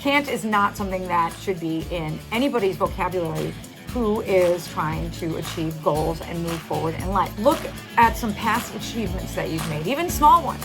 Can't is not something that should be in anybody's vocabulary who is trying to achieve goals and move forward in life. Look at some past achievements that you've made, even small ones.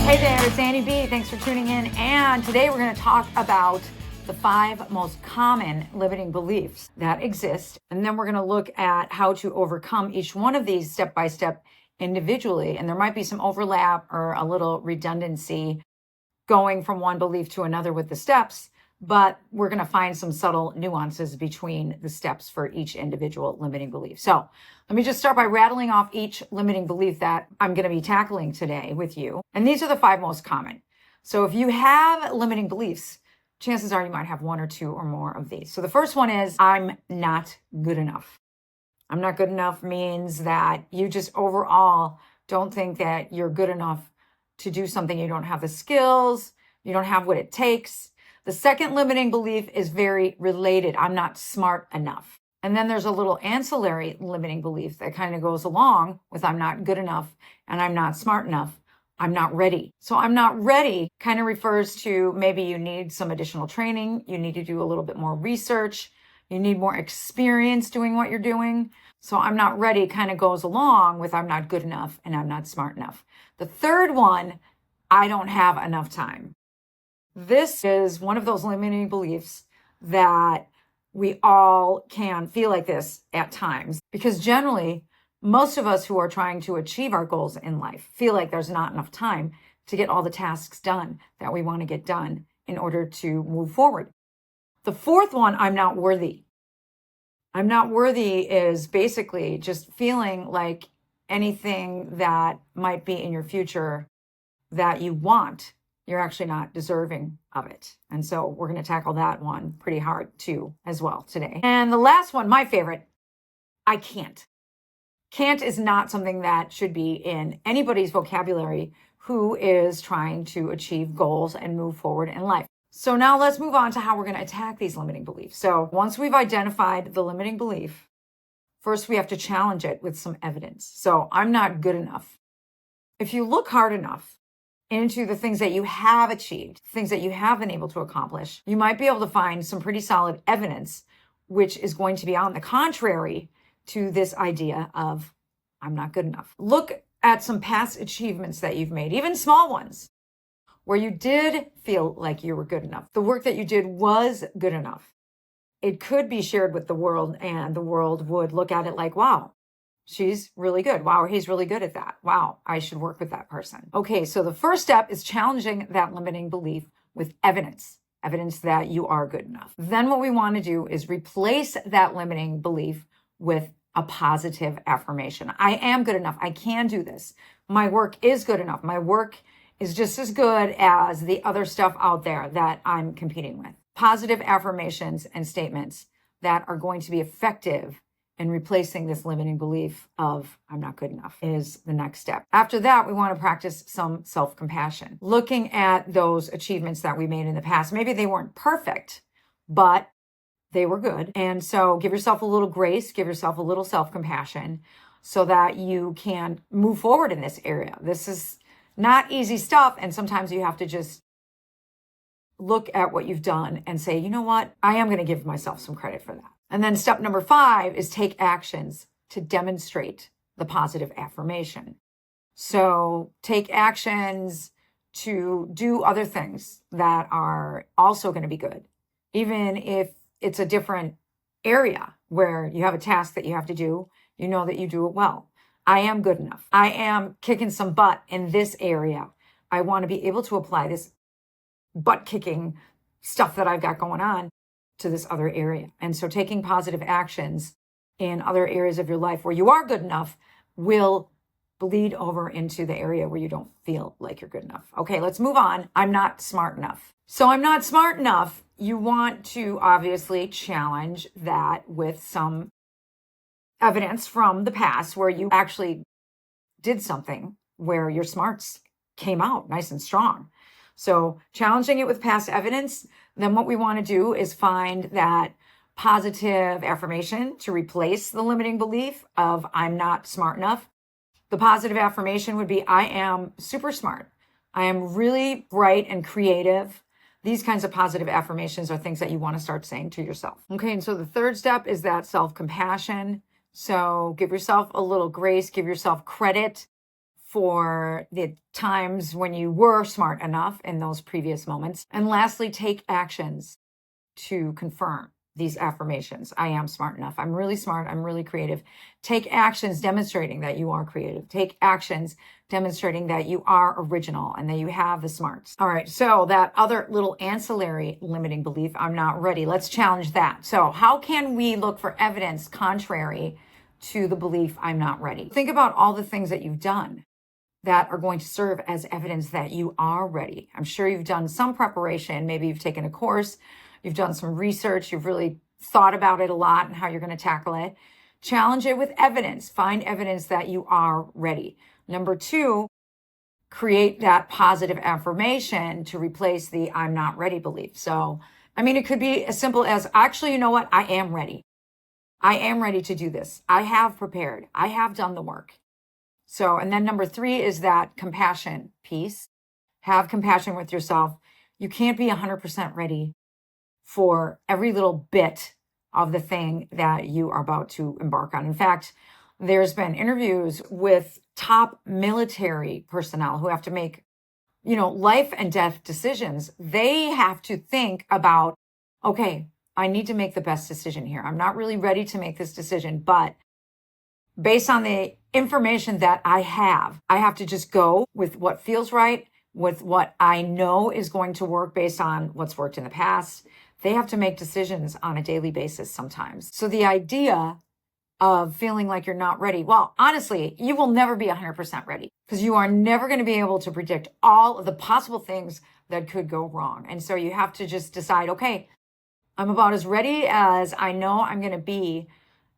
Hey there, it's Annie B. Thanks for tuning in. And today we're going to talk about the 5 most common limiting beliefs that exist. And then we're going to look at how to overcome each one of these step by step individually. And there might be some overlap or a little redundancy going from one belief to another with the steps, but we're going to find some subtle nuances between the steps for each individual limiting belief. So let me just start by rattling off each limiting belief that I'm going to be tackling today with you. And these are the 5 most common. So if you have limiting beliefs, chances are you might have 1 or 2 or more of these. So the first one is, I'm not good enough. I'm not good enough means that you just overall don't think that you're good enough to do something. You don't have the skills, you don't have what it takes. The second limiting belief is very related. I'm not smart enough. And then there's a little ancillary limiting belief that kind of goes along with I'm not good enough and I'm not smart enough. I'm not ready. So I'm not ready kind of refers to maybe you need some additional training. You need to do a little bit more research. You need more experience doing what you're doing. So I'm not ready kind of goes along with I'm not good enough and I'm not smart enough. The third one, I don't have enough time. This is one of those limiting beliefs that we all can feel like this at times, because generally most of us who are trying to achieve our goals in life feel like there's not enough time to get all the tasks done that we want to get done in order to move forward. The fourth one, I'm not worthy. I'm not worthy is basically just feeling like anything that might be in your future that you want, you're actually not deserving of it. And so we're going to tackle that one pretty hard too as well today. And the last one, my favorite, I can't. Can't is not something that should be in anybody's vocabulary who is trying to achieve goals and move forward in life. So now let's move on to how we're going to attack these limiting beliefs. So once we've identified the limiting belief, first we have to challenge it with some evidence. So I'm not good enough. If you look hard enough into the things that you have achieved, things that you have been able to accomplish, you might be able to find some pretty solid evidence, which is going to be on the contrary to this idea of I'm not good enough. Look at some past achievements that you've made, even small ones, where you did feel like you were good enough. The work that you did was good enough. It could be shared with the world and the world would look at it like, wow, she's really good. Wow, he's really good at that. Wow, I should work with that person. Okay, so the first step is challenging that limiting belief with evidence that you are good enough. Then what we want to do is replace that limiting belief with a positive affirmation. I am good enough. I can do this. My work is good enough. My work is just as good as the other stuff out there that I'm competing with. Positive affirmations and statements that are going to be effective in replacing this limiting belief of I'm not good enough is the next step. After that, we want to practice some self-compassion. Looking at those achievements that we made in the past. Maybe they weren't perfect, but they were good. And so give yourself a little grace, give yourself a little self-compassion so that you can move forward in this area. This is not easy stuff. And sometimes you have to just look at what you've done and say, you know what? I am going to give myself some credit for that. And then step number 5 is take actions to demonstrate the positive affirmation. So take actions to do other things that are also going to be good, even if it's a different area where you have a task that you have to do, you know that you do it well. I am good enough. I am kicking some butt in this area. I want to be able to apply this butt kicking stuff that I've got going on to this other area. And so taking positive actions in other areas of your life where you are good enough will bleed over into the area where you don't feel like you're good enough. Okay, let's move on. I'm not smart enough. So I'm not smart enough. You want to obviously challenge that with some evidence from the past where you actually did something where your smarts came out nice and strong. So challenging it with past evidence, then what we want to do is find that positive affirmation to replace the limiting belief of I'm not smart enough. The positive affirmation would be I am super smart. I am really bright and creative. These kinds of positive affirmations are things that you want to start saying to yourself. Okay, and so the third step is that self-compassion. So give yourself a little grace, give yourself credit for the times when you were smart enough in those previous moments. And lastly, take actions to confirm these affirmations. I am smart enough. I'm really smart. I'm really creative. Take actions demonstrating that you are creative. Take actions demonstrating that you are original and that you have the smarts. All right. So that other little ancillary limiting belief, I'm not ready. Let's challenge that. So how can we look for evidence contrary to the belief I'm not ready? Think about all the things that you've done that are going to serve as evidence that you are ready. I'm sure you've done some preparation. Maybe you've taken a course, you've done some research, you've really thought about it a lot and how you're going to tackle it. Challenge it with evidence. Find evidence that you are ready. Number 2, create that positive affirmation to replace the I'm not ready belief. So, it could be as simple as, actually, you know what? I am ready. I am ready to do this. I have prepared. I have done the work. So, and then number 3 is that compassion piece. Have compassion with yourself. You can't be 100% ready for every little bit of the thing that you are about to embark on. In fact, there's been interviews with top military personnel who have to make, life and death decisions. They have to think about, okay, I need to make the best decision here. I'm not really ready to make this decision, but based on the information that I have to just go with what feels right, with what I know is going to work based on what's worked in the past. They have to make decisions on a daily basis sometimes. So the idea of feeling like you're not ready, well, honestly, you will never be 100% ready because you are never going to be able to predict all of the possible things that could go wrong. And so you have to just decide, okay, I'm about as ready as I know I'm going to be.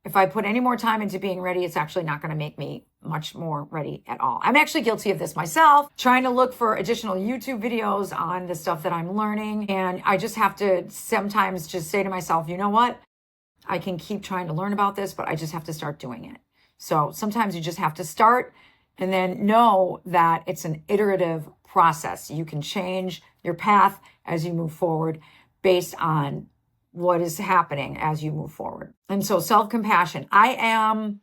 If I put any more time into being ready, it's actually not going to make me much more ready at all. I'm actually guilty of this myself, trying to look for additional YouTube videos on the stuff that I'm learning. And I just have to sometimes just say to myself, you know what? I can keep trying to learn about this, but I just have to start doing it. So sometimes you just have to start and then know that it's an iterative process. You can change your path as you move forward based on what is happening as you move forward. And so self-compassion, I am,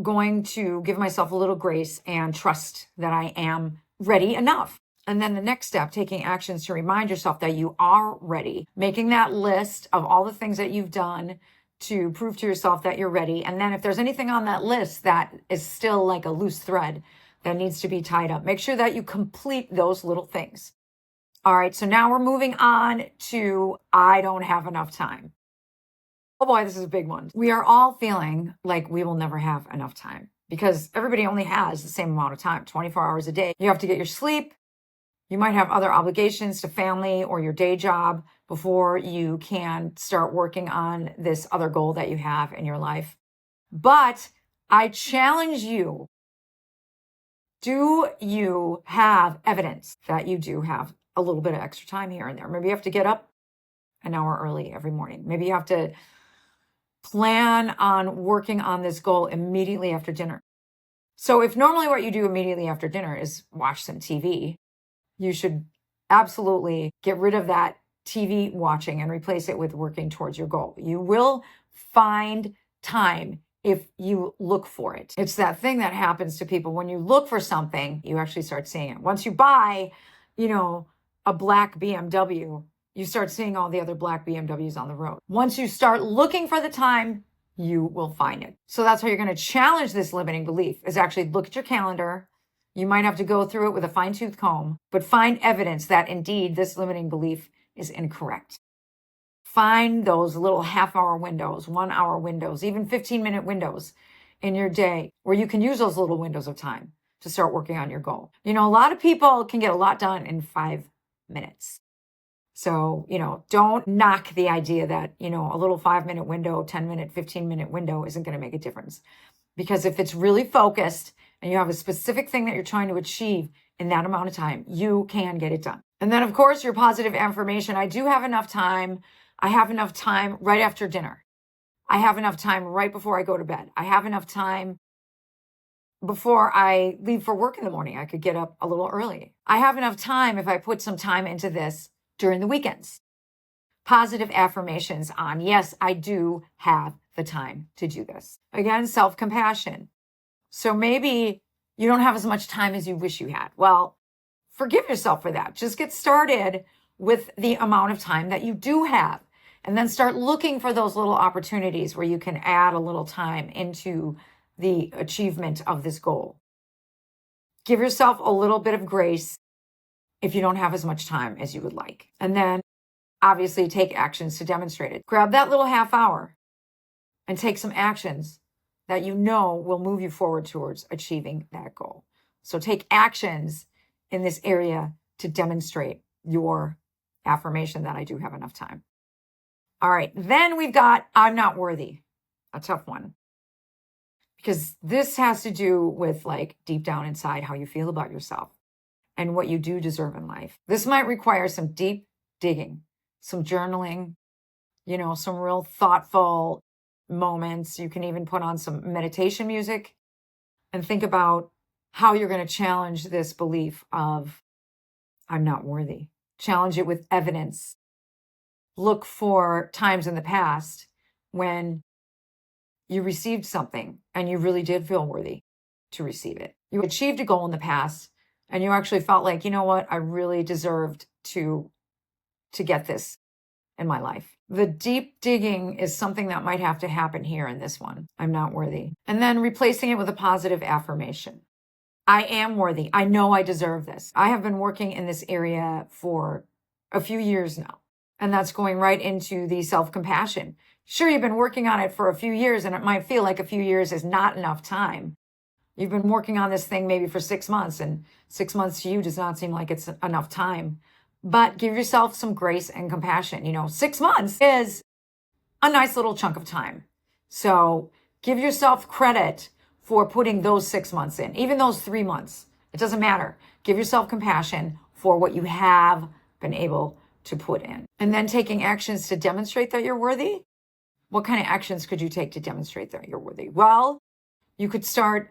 going to give myself a little grace and trust that I am ready enough. And then the next step, taking actions to remind yourself that you are ready, making that list of all the things that you've done to prove to yourself that you're ready. And then if there's anything on that list that is still like a loose thread that needs to be tied up, make sure that you complete those little things. All right, so now we're moving on to I don't have enough time. Oh boy, this is a big one. We are all feeling like we will never have enough time because everybody only has the same amount of time, 24 hours a day. You have to get your sleep. You might have other obligations to family or your day job before you can start working on this other goal that you have in your life. But I challenge you, do you have evidence that you do have a little bit of extra time here and there? Maybe you have to get up an hour early every morning. Maybe you have to plan on working on this goal immediately after dinner. So if normally what you do immediately after dinner is watch some TV, you should absolutely get rid of that TV watching and replace it with working towards your goal. You will find time if you look for it. It's that thing that happens to people. When you look for something, you actually start seeing it. Once you buy, a black BMW, you start seeing all the other black BMWs on the road. Once you start looking for the time, you will find it. So that's how you're going to challenge this limiting belief, is actually look at your calendar. You might have to go through it with a fine-tooth comb, but find evidence that indeed this limiting belief is incorrect. Find those little half-hour windows, 1-hour windows, even 15-minute windows in your day where you can use those little windows of time to start working on your goal. A lot of people can get a lot done in 5 minutes. So, don't knock the idea that, a little 5-minute window, 10-minute, 15-minute window isn't going to make a difference. Because if it's really focused and you have a specific thing that you're trying to achieve in that amount of time, you can get it done. And then, of course, your positive affirmation. I do have enough time. I have enough time right after dinner. I have enough time right before I go to bed. I have enough time before I leave for work in the morning. I could get up a little early. I have enough time if I put some time into this during the weekends. Positive affirmations on, yes, I do have the time to do this. Again, self-compassion. So maybe you don't have as much time as you wish you had. Well, forgive yourself for that. Just get started with the amount of time that you do have, and then start looking for those little opportunities where you can add a little time into the achievement of this goal. Give yourself a little bit of grace if you don't have as much time as you would like. And then obviously take actions to demonstrate it. Grab that little half hour and take some actions that you know will move you forward towards achieving that goal. So take actions in this area to demonstrate your affirmation that I do have enough time. All right, then we've got I'm not worthy, a tough one. Because this has to do with like deep down inside how you feel about yourself and what you do deserve in life. This might require some deep digging, some journaling, some real thoughtful moments. You can even put on some meditation music and think about how you're going to challenge this belief of I'm not worthy. Challenge it with evidence. Look for times in the past when you received something and you really did feel worthy to receive it. You achieved a goal in the past and you actually felt like, you know what, I really deserved to get this in my life. The deep digging is something that might have to happen here in this one. I'm not worthy. And then replacing it with a positive affirmation. I am worthy. I know I deserve this. I have been working in this area for a few years now. And that's going right into the self-compassion. Sure, you've been working on it for a few years and it might feel like a few years is not enough time. You've been working on this thing maybe for 6 months, and 6 months to you does not seem like it's enough time. But give yourself some grace and compassion. 6 months is a nice little chunk of time. So give yourself credit for putting those 6 months in, even those 3 months. It doesn't matter. Give yourself compassion for what you have been able to put in. And then taking actions to demonstrate that you're worthy. What kind of actions could you take to demonstrate that you're worthy? Well, you could start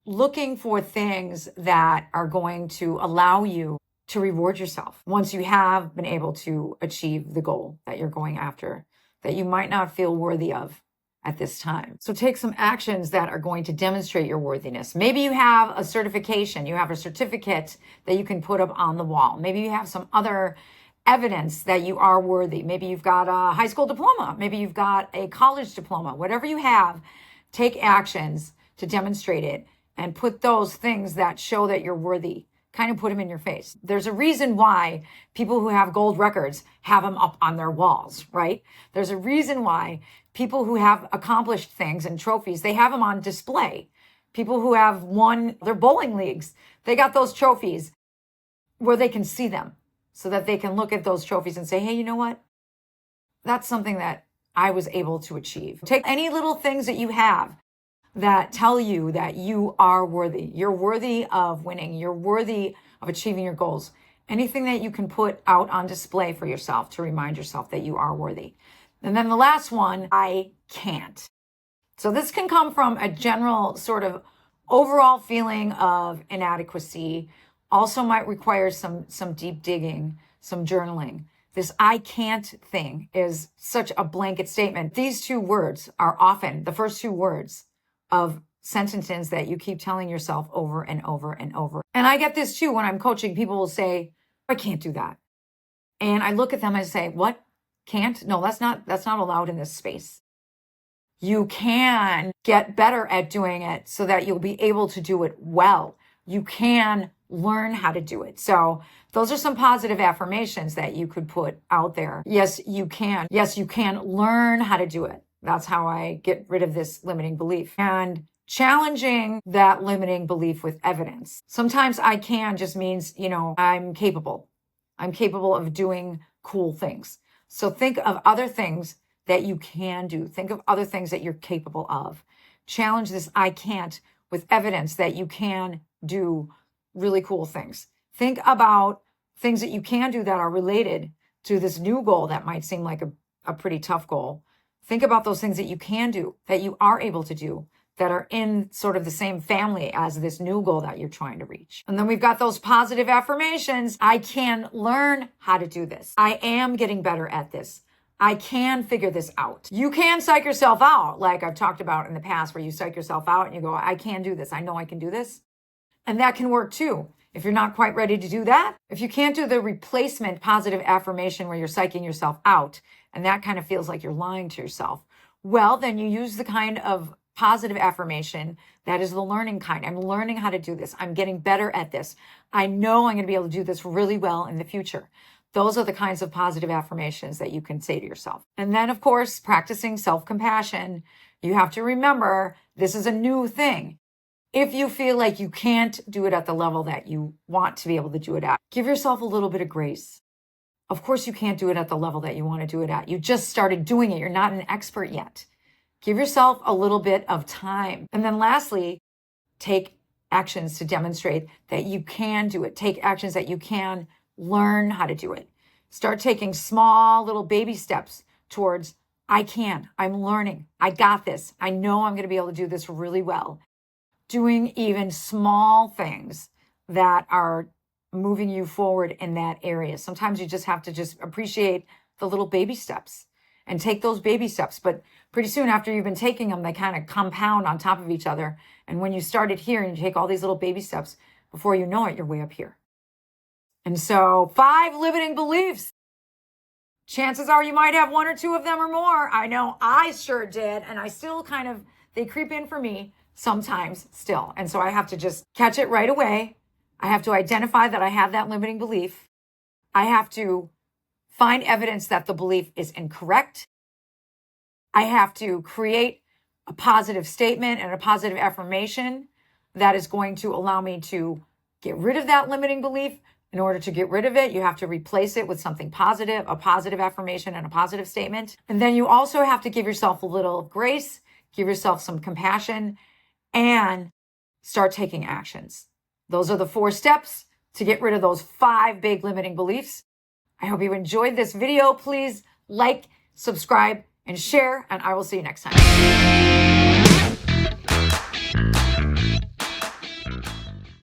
looking for things that are going to allow you to reward yourself once you have been able to achieve the goal that you're going after, that you might not feel worthy of at this time. So take some actions that are going to demonstrate your worthiness. Maybe you have a certification, you have a certificate that you can put up on the wall. Maybe you have some other evidence that you are worthy. Maybe you've got a high school diploma. Maybe you've got a college diploma. Whatever you have, take actions to demonstrate it and put those things that show that you're worthy, kind of put them in your face. There's a reason why people who have gold records have them up on their walls, right? There's a reason why people who have accomplished things and trophies, they have them on display. People who have won their bowling leagues, they got those trophies where they can see them, so that they can look at those trophies and say, hey, you know what? That's something that I was able to achieve. Take any little things that you have that tell you that you are worthy. You're worthy of winning. You're worthy of achieving your goals. Anything that you can put out on display for yourself to remind yourself that you are worthy. And then the last one, I can't. So this can come from a general sort of overall feeling of inadequacy. Also might require some deep digging, some journaling. This I can't thing is such a blanket statement. These two words are often the first two words of sentences that you keep telling yourself over and over and over. And I get this too when I'm coaching. People will say, I can't do that. And I look at them and say, what? Can't? No, that's not allowed in this space. You can get better at doing it so that you'll be able to do it well. You can learn how to do it. So those are some positive affirmations that you could put out there. Yes, you can. Yes, you can learn how to do it. That's how I get rid of this limiting belief. And challenging that limiting belief with evidence. Sometimes I can just means, I'm capable. I'm capable of doing cool things. So think of other things that you can do. Think of other things that you're capable of. Challenge this I can't with evidence that you can do really cool things. Think about things that you can do that are related to this new goal that might seem like a pretty tough goal. Think about those things that you can do, that you are able to do, that are in sort of the same family as this new goal that you're trying to reach. And then we've got those positive affirmations. I can learn how to do this. I am getting better at this. I can figure this out. You can psych yourself out, like I've talked about in the past, where you psych yourself out and you go, I can do this. I know I can do this. And that can work too. If you're not quite ready to do that, if you can't do the replacement positive affirmation where you're psyching yourself out, and that kind of feels like you're lying to yourself, well, then you use the kind of positive affirmation that is the learning kind. I'm learning how to do this. I'm getting better at this. I know I'm going to be able to do this really well in the future. Those are the kinds of positive affirmations that you can say to yourself. And then, of course, practicing self-compassion. You have to remember this is a new thing. If you feel like you can't do it at the level that you want to be able to do it at, give yourself a little bit of grace. Of course, you can't do it at the level that you want to do it at. You just started doing it. You're not an expert yet. Give yourself a little bit of time. And then lastly, take actions to demonstrate that you can do it. Take actions that you can learn how to do it. Start taking small little baby steps towards, I can, I'm learning, I got this. I know I'm going to be able to do this really well. Doing even small things that are moving you forward in that area. Sometimes you just have to just appreciate the little baby steps and take those baby steps. But pretty soon after you've been taking them, they kind of compound on top of each other. And when you started here and you take all these little baby steps, before you know it, you're way up here. And so 5 limiting beliefs. Chances are you might have 1 or 2 of them or more. I know I sure did. And I still they creep in for me sometimes still. And so I have to just catch it right away. I have to identify that I have that limiting belief. I have to find evidence that the belief is incorrect. I have to create a positive statement and a positive affirmation that is going to allow me to get rid of that limiting belief. In order to get rid of it, you have to replace it with something positive, a positive affirmation and a positive statement. And then you also have to give yourself a little grace, give yourself some compassion, and start taking actions. Those are the 4 steps to get rid of those 5 big limiting beliefs. I hope you enjoyed this video. Please like, subscribe, and share, and I will see you next time.